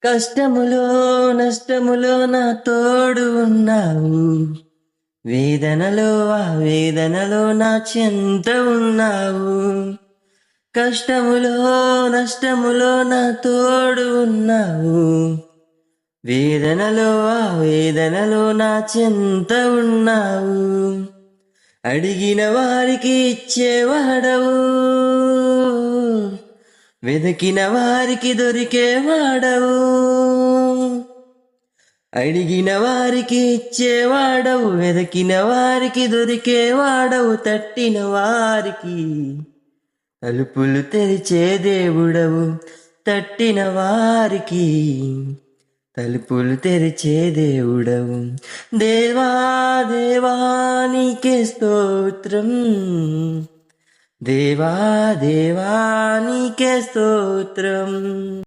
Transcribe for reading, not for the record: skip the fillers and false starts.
కష్టములో నష్టములో నా తోడు ఉన్నావు, వేదనలో ఆ వేదనలో నా చెంత ఉన్నావు. కష్టములో నష్టములో నా తోడు ఉన్నావు, వేదనలో ఆ వేదనలో నా చెంత ఉన్నావు. అడిగిన వారికి ఇచ్చేవాడవు, వెతికిన వారికి దొరికేవాడవు. అడిగిన వారికి ఇచ్చేవాడవు, వెతికిన వారికి దొరికేవాడవు. తట్టిన వారికి తలుపులు తెరిచే దేవుడవు, తట్టిన వారికి తలుపులు తెరిచే దేవుడవు. దేవా దేవా నీకే స్తోత్రం, దేవా దేవా నీకే స్తోత్రం.